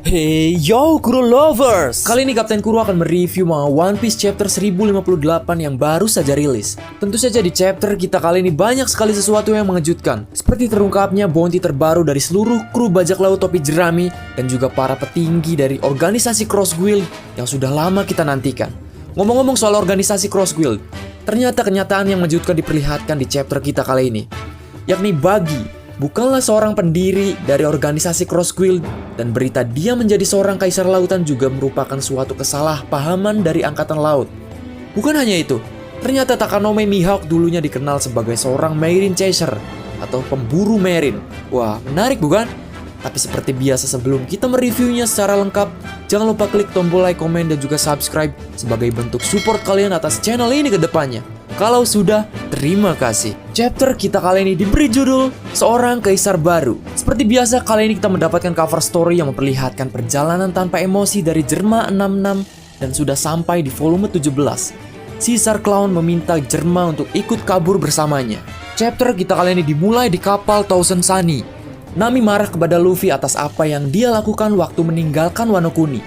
Hey yo Kuro Lovers! Kali ini Kapten Kuro akan mereview manga One Piece chapter 1058 yang baru saja rilis. Tentu saja di chapter kita kali ini banyak sekali sesuatu yang mengejutkan, seperti terungkapnya bounty terbaru dari seluruh kru bajak laut topi jerami dan juga para petinggi dari organisasi Cross Guild yang sudah lama kita nantikan. Ngomong-ngomong soal organisasi Cross Guild, ternyata kenyataan yang mengejutkan diperlihatkan di chapter kita kali ini, yakni Buggy bukanlah seorang pendiri dari organisasi Cross Guild, dan berita dia menjadi seorang kaisar lautan juga merupakan suatu kesalahpahaman dari angkatan laut. Bukan hanya itu, ternyata Takanome Mihawk dulunya dikenal sebagai seorang marine chaser atau pemburu marine. Wah, menarik bukan? Tapi seperti biasa sebelum kita mereviewnya secara lengkap, jangan lupa klik tombol like, komen, dan juga subscribe sebagai bentuk support kalian atas channel ini ke depannya. Kalau sudah, terima kasih. Chapter kita kali ini diberi judul Seorang Kaisar Baru. Seperti biasa, kali ini kita mendapatkan cover story yang memperlihatkan perjalanan tanpa emosi dari Jerma 66 dan sudah sampai di volume 17. Caesar Clown meminta Jerma untuk ikut kabur bersamanya. Chapter kita kali ini dimulai di kapal Thousand Sunny. Nami marah kepada Luffy atas apa yang dia lakukan waktu meninggalkan Wano Kuni.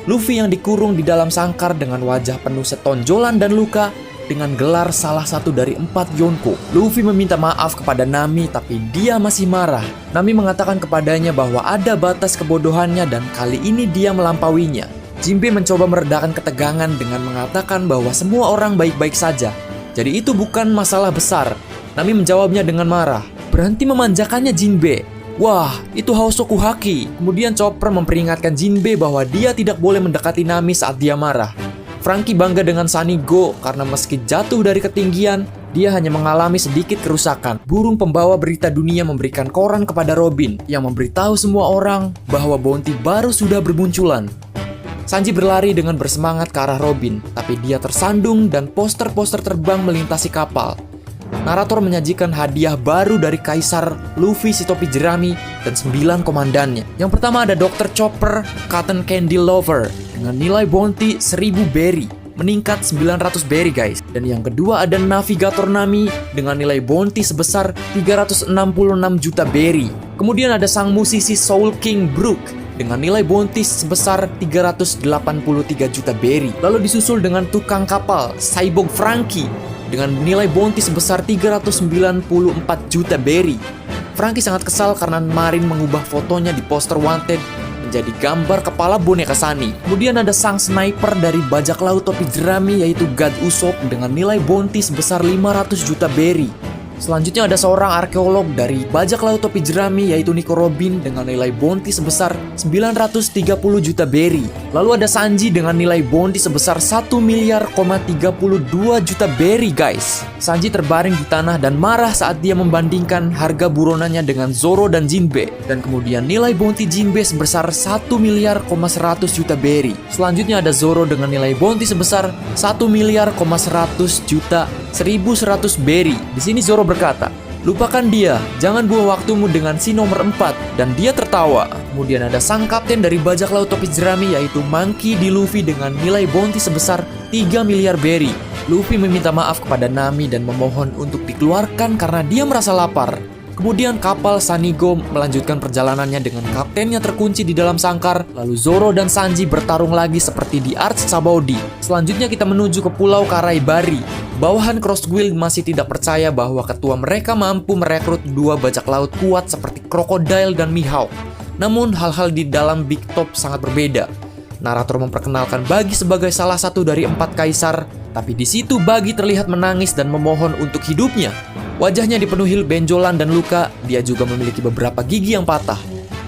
Luffy yang dikurung di dalam sangkar dengan wajah penuh setonjolan dan luka, dengan gelar salah satu dari 4 Yonko. Luffy meminta maaf kepada Nami, tapi dia masih marah. Nami mengatakan kepadanya bahwa ada batas kebodohannya dan kali ini dia melampauinya. Jinbe mencoba meredakan ketegangan dengan mengatakan bahwa semua orang baik-baik saja, jadi itu bukan masalah besar. Nami menjawabnya dengan marah. Berhenti memanjakannya Jinbe. Wah, itu Hosoku Haki. Kemudian Chopper memperingatkan Jinbe bahwa dia tidak boleh mendekati Nami saat dia marah. Franky bangga dengan Sunny Go karena meski jatuh dari ketinggian, dia hanya mengalami sedikit kerusakan. Burung pembawa berita dunia memberikan koran kepada Robin yang memberitahu semua orang bahwa bounty baru sudah bermunculan. Sanji berlari dengan bersemangat ke arah Robin, tapi dia tersandung dan poster-poster terbang melintasi kapal. Narator menyajikan hadiah baru dari Kaisar Luffy si topi jerami dan 9 komandannya. Yang pertama ada Dr. Chopper Cotton Candy Lover dengan nilai bounty 1000 berry, meningkat 900 berry guys. Dan yang kedua ada Navigator Nami dengan nilai bounty sebesar 366 juta berry. Kemudian ada sang musisi Soul King Brook dengan nilai bounty sebesar 383 juta berry. Lalu disusul dengan tukang kapal Cyborg Franky dengan nilai bounty sebesar 394 juta berry. Franky sangat kesal karena Marin mengubah fotonya di poster wanted menjadi gambar kepala boneka Sunny. Kemudian ada sang sniper dari bajak laut topi jerami yaitu God Usopp dengan nilai bounty sebesar 500 juta berry. Selanjutnya ada seorang arkeolog dari bajak laut topi jerami yaitu Nico Robin dengan nilai bounty sebesar 930 juta berry. Lalu ada Sanji dengan nilai bounty sebesar 1 miliar 32 juta berry guys. Sanji terbaring di tanah dan marah saat dia membandingkan harga buronannya dengan Zoro dan Jinbe. Dan kemudian nilai bounty Jinbe sebesar 1 miliar 100 juta berry. Selanjutnya ada Zoro dengan nilai bounty sebesar 1 miliar 100 juta 1100 berry. Di sini Zoro berkata, "Lupakan dia, jangan buang waktumu dengan si nomor 4." Dan dia tertawa. Kemudian ada sang kapten dari bajak laut topi jerami yaitu Monkey D. Luffy dengan nilai bounty sebesar 3 miliar berry. Luffy meminta maaf kepada Nami dan memohon untuk dikeluarkan karena dia merasa lapar. Kemudian kapal Sunny Go melanjutkan perjalanannya dengan kaptennya terkunci di dalam sangkar. Lalu Zoro dan Sanji bertarung lagi seperti di Arch Sabaody. Selanjutnya kita menuju ke Pulau Karaibari. Bawahan Cross Guild masih tidak percaya bahwa ketua mereka mampu merekrut 2 bajak laut kuat seperti Crocodile dan Mihawk. Namun hal-hal di dalam Big Top sangat berbeda. Narator memperkenalkan Buggy sebagai salah satu dari 4 kaisar, tapi di situ Buggy terlihat menangis dan memohon untuk hidupnya. Wajahnya dipenuhi benjolan dan luka, dia juga memiliki beberapa gigi yang patah.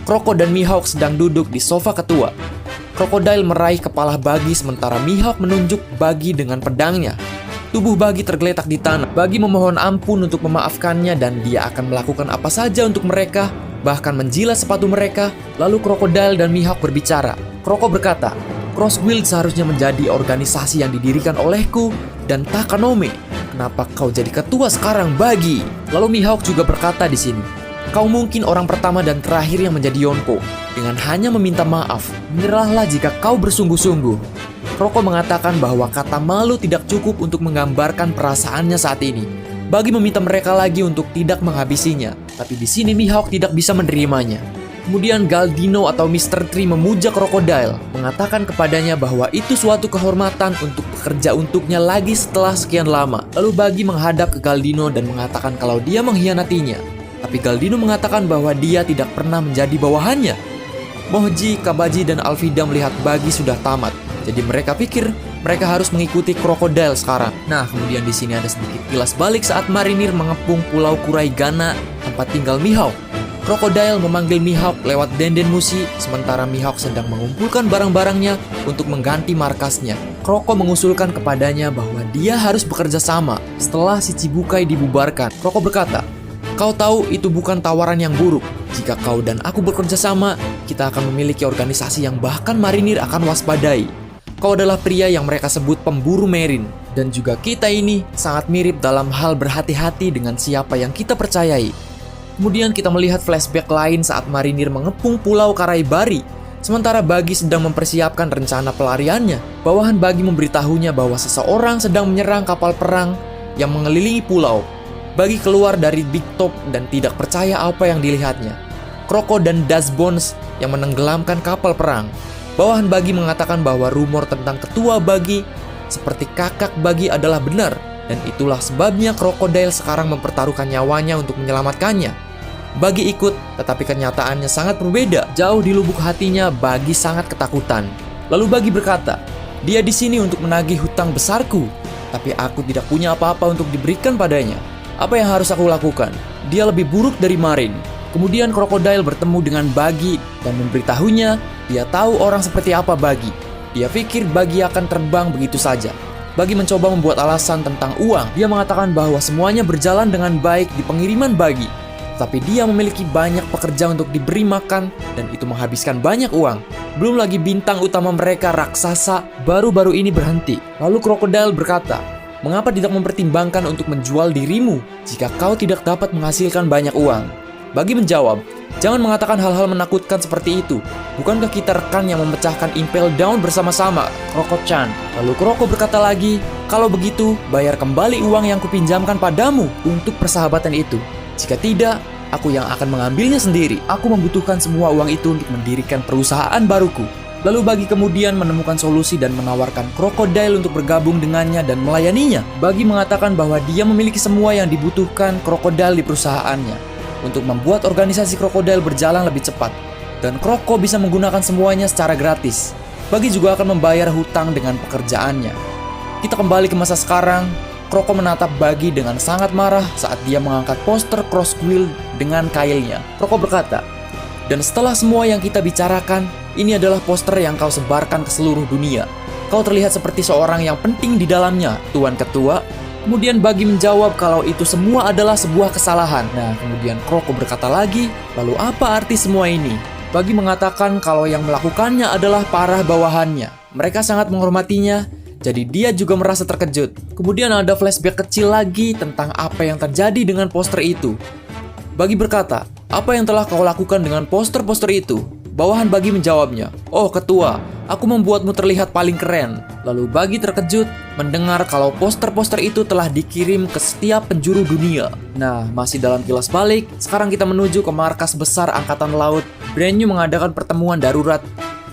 Croco dan Mihawk sedang duduk di sofa ketua. Crocodile meraih kepala Buggy sementara Mihawk menunjuk Buggy dengan pedangnya. Tubuh Buggy tergeletak di tanah. Buggy memohon ampun untuk memaafkannya dan dia akan melakukan apa saja untuk mereka, bahkan menjilat sepatu mereka. Lalu Crocodile dan Mihawk berbicara. Croco berkata, "Cross Guild seharusnya menjadi organisasi yang didirikan olehku dan Takanome. Kenapa kau jadi ketua sekarang, Buggy?" Lalu Mihawk juga berkata di sini, "Kau mungkin orang pertama dan terakhir yang menjadi Yonko. Dengan hanya meminta maaf, menyerahlah jika kau bersungguh-sungguh." Croco mengatakan bahwa kata malu tidak cukup untuk menggambarkan perasaannya saat ini. Buggy meminta mereka lagi untuk tidak menghabisinya, tapi di sini Mihawk tidak bisa menerimanya. Kemudian Galdino atau Mr. Tree memuja Crocodile, mengatakan kepadanya bahwa itu suatu kehormatan untuk bekerja untuknya lagi setelah sekian lama. Lalu Buggy menghadap ke Galdino dan mengatakan kalau dia mengkhianatinya. Tapi Galdino mengatakan bahwa dia tidak pernah menjadi bawahannya. Moji, Kabaji, dan Alvida melihat Buggy sudah tamat. Jadi mereka pikir mereka harus mengikuti Crocodile sekarang. Nah, kemudian di sini ada sedikit kilas balik saat marinir mengepung Pulau Kuraigana, tempat tinggal Mihawk. Crocodile memanggil Mihawk lewat Denden Mushi, sementara Mihawk sedang mengumpulkan barang-barangnya untuk mengganti markasnya. Croco mengusulkan kepadanya bahwa dia harus bekerja sama setelah si Chibukai dibubarkan. Croco berkata, "Kau tahu itu bukan tawaran yang buruk. Jika kau dan aku bekerja sama, kita akan memiliki organisasi yang bahkan marinir akan waspadai. Kau adalah pria yang mereka sebut pemburu marine. Dan juga kita ini sangat mirip dalam hal berhati-hati dengan siapa yang kita percayai." Kemudian kita melihat flashback lain saat marinir mengepung Pulau Karaibari. Sementara Buggy sedang mempersiapkan rencana pelariannya. Bawahan Buggy memberitahunya bahwa seseorang sedang menyerang kapal perang yang mengelilingi pulau. Buggy keluar dari Big Top dan tidak percaya apa yang dilihatnya. Croco dan Dazbones yang menenggelamkan kapal perang. Bawahan Buggy mengatakan bahwa rumor tentang ketua Buggy seperti kakak Buggy adalah benar. Dan itulah sebabnya Crocodile sekarang mempertaruhkan nyawanya untuk menyelamatkannya. Buggy ikut, tetapi kenyataannya sangat berbeda. Jauh di lubuk hatinya, Buggy sangat ketakutan. Lalu Buggy berkata, "Dia di sini untuk menagih hutang besarku, tapi aku tidak punya apa-apa untuk diberikan padanya. Apa yang harus aku lakukan? Dia lebih buruk dari Marin." Kemudian Crocodile bertemu dengan Buggy dan memberitahunya dia tahu orang seperti apa Buggy. Dia pikir Buggy akan terbang begitu saja. Buggy mencoba membuat alasan tentang uang. Dia mengatakan bahwa semuanya berjalan dengan baik di pengiriman Buggy. Tapi dia memiliki banyak pekerja untuk diberi makan dan itu menghabiskan banyak uang. Belum lagi bintang utama mereka, raksasa, baru-baru ini berhenti. Lalu Crocodile berkata, "Mengapa tidak mempertimbangkan untuk menjual dirimu jika kau tidak dapat menghasilkan banyak uang?" Buggy menjawab, "Jangan mengatakan hal-hal menakutkan seperti itu. Bukankah kita rekan yang memecahkan Impel Down bersama-sama, Croco-chan?" Lalu Croco berkata lagi, "Kalau begitu, bayar kembali uang yang kupinjamkan padamu untuk persahabatan itu. Jika tidak, aku yang akan mengambilnya sendiri. Aku membutuhkan semua uang itu untuk mendirikan perusahaan baruku." Lalu Buggy kemudian menemukan solusi dan menawarkan Crocodile untuk bergabung dengannya dan melayaninya. Buggy mengatakan bahwa dia memiliki semua yang dibutuhkan Crocodile di perusahaannya untuk membuat organisasi Crocodile berjalan lebih cepat. Dan Croco bisa menggunakan semuanya secara gratis. Buggy juga akan membayar hutang dengan pekerjaannya. Kita kembali ke masa sekarang. Croco menatap Buggy dengan sangat marah saat dia mengangkat poster Crossguild dengan kailnya. Croco berkata, "Dan setelah semua yang kita bicarakan, ini adalah poster yang kau sebarkan ke seluruh dunia. Kau terlihat seperti seorang yang penting di dalamnya, Tuan Ketua." Kemudian Buggy menjawab kalau itu semua adalah sebuah kesalahan. Nah, kemudian Croco berkata lagi, "Lalu apa arti semua ini?" Buggy mengatakan kalau yang melakukannya adalah para bawahannya. Mereka sangat menghormatinya. Jadi dia juga merasa terkejut. Kemudian ada flashback kecil lagi tentang apa yang terjadi dengan poster itu. Buggy berkata, "Apa yang telah kau lakukan dengan poster-poster itu?" Bawahan Buggy menjawabnya, "Oh ketua, aku membuatmu terlihat paling keren." Lalu Buggy terkejut mendengar kalau poster-poster itu telah dikirim ke setiap penjuru dunia. Nah, masih dalam kilas balik, sekarang kita menuju ke markas besar Angkatan Laut. Brand New mengadakan pertemuan darurat.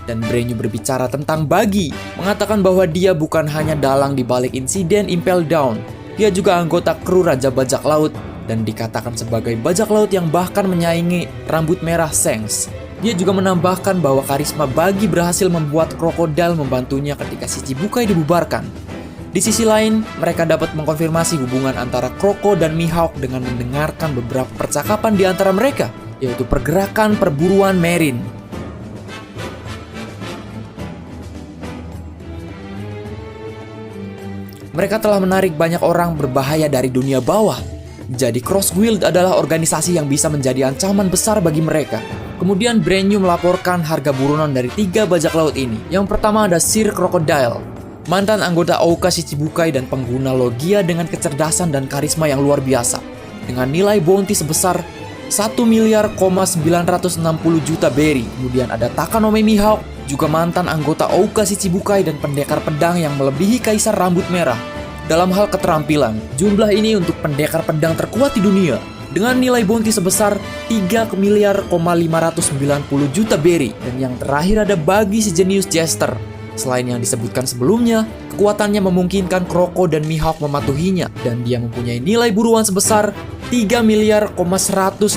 Dan Brand New berbicara tentang Buggy, mengatakan bahwa dia bukan hanya dalang di balik insiden Impel Down, dia juga anggota kru Raja Bajak Laut dan dikatakan sebagai bajak laut yang bahkan menyaingi Rambut Merah Shanks. Dia juga menambahkan bahwa karisma Buggy berhasil membuat Crocodile membantunya ketika si Chibukai dibubarkan. Di sisi lain, mereka dapat mengkonfirmasi hubungan antara Croco dan Mihawk dengan mendengarkan beberapa percakapan di antara mereka, yaitu pergerakan perburuan marine. Mereka telah menarik banyak orang berbahaya dari dunia bawah. Jadi Crossguild adalah organisasi yang bisa menjadi ancaman besar bagi mereka. Kemudian Brand New melaporkan harga buronan dari 3 bajak laut ini. Yang pertama ada Sir Crocodile, mantan anggota Ouka Shichibukai dan pengguna logia dengan kecerdasan dan karisma yang luar biasa. Dengan nilai bounty sebesar 1,960 miliar berry. Kemudian ada Takanome Mihawk, juga mantan anggota Ouka Shichibukai dan pendekar pedang yang melebihi Kaisar Rambut Merah. Dalam hal keterampilan, jumlah ini untuk pendekar pedang terkuat di dunia. dengan nilai bounty sebesar 3 miliar 590 juta berry. Dan yang terakhir ada bagi si jenius Jester. Selain yang disebutkan sebelumnya, kekuatannya memungkinkan Kroko dan Mihawk mematuhinya, dan dia mempunyai nilai buruan sebesar 3 miliar 189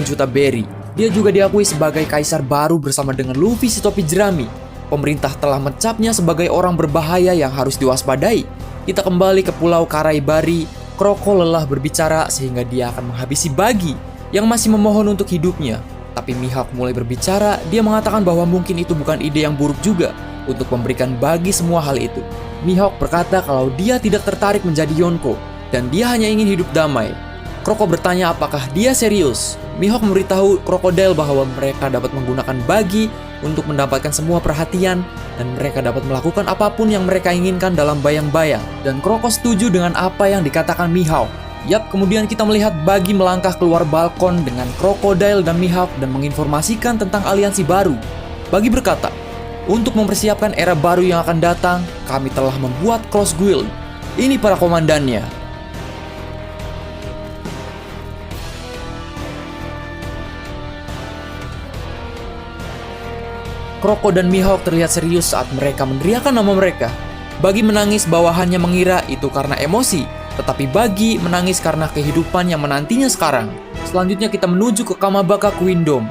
juta berry. Dia juga diakui sebagai kaisar baru bersama dengan Luffy si topi jerami. Pemerintah telah mencapnya sebagai orang berbahaya yang harus diwaspadai. Kita kembali ke Pulau Karaibari. Kroko lelah berbicara sehingga dia akan menghabisi Buggy yang masih memohon untuk hidupnya. Tapi Mihawk mulai berbicara, dia mengatakan bahwa mungkin itu bukan ide yang buruk juga untuk memberikan Buggy semua hal itu. Mihawk berkata kalau dia tidak tertarik menjadi Yonko dan dia hanya ingin hidup damai. Kroko bertanya apakah dia serius. Mihawk memberitahu Crocodile bahwa mereka dapat menggunakan Buggy untuk mendapatkan semua perhatian dan mereka dapat melakukan apapun yang mereka inginkan dalam bayang-bayang. Dan Kroko setuju dengan apa yang dikatakan Mihawk. Yap, kemudian kita melihat Buggy melangkah keluar balkon dengan Crocodile dan Mihawk dan menginformasikan tentang aliansi baru. Buggy berkata, untuk mempersiapkan era baru yang akan datang, kami telah membuat Cross Guild. Ini para komandannya. Kroko dan Mihawk terlihat serius saat mereka meneriakkan nama mereka. Buggy menangis bawahannya mengira itu karena emosi, tetapi Buggy menangis karena kehidupan yang menantinya sekarang. Selanjutnya kita menuju ke Kamabaka Queendom.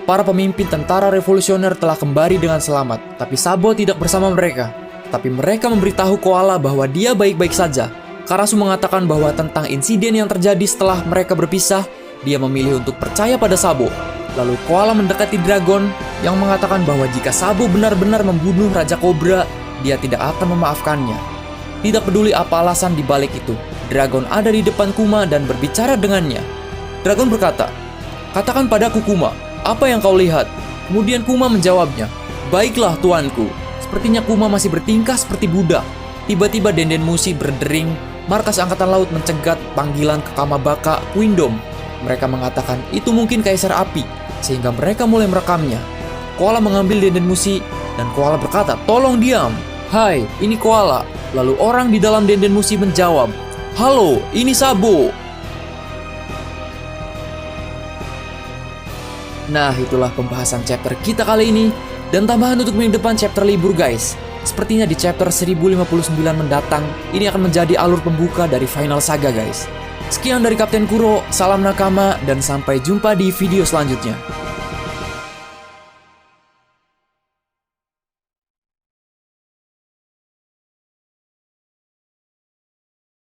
Para pemimpin tentara revolusioner telah kembali dengan selamat, tapi Sabo tidak bersama mereka. Tapi mereka memberitahu Koala bahwa dia baik-baik saja. Karasu mengatakan bahwa tentang insiden yang terjadi setelah mereka berpisah, dia memilih untuk percaya pada Sabo. Lalu Koala mendekati Dragon yang mengatakan bahwa jika Sabo benar-benar membunuh Raja Cobra, dia tidak akan memaafkannya. Tidak peduli apa alasan di balik itu, Dragon ada di depan Kuma dan berbicara dengannya. Dragon berkata, "Katakan padaku Kuma, apa yang kau lihat?" Kemudian Kuma menjawabnya, "Baiklah tuanku." Sepertinya Kuma masih bertingkah seperti budak. Tiba-tiba Denden Mushi berdering, markas angkatan laut mencegat panggilan ke Kamabaka Queendom. Mereka mengatakan itu mungkin Kaisar Api, sehingga mereka mulai merekamnya. Koala mengambil Denden Mushi dan Koala berkata, "Tolong diam." "Hai, ini Koala." Lalu orang di dalam Denden Mushi menjawab, "Halo, ini Sabo." Nah, itulah pembahasan chapter kita kali ini. Dan tambahan untuk minggu depan chapter libur guys. Sepertinya di chapter 1059 mendatang, ini akan menjadi alur pembuka dari final saga guys. Sekian dari Kapten Kuro, salam nakama, dan sampai jumpa di video selanjutnya.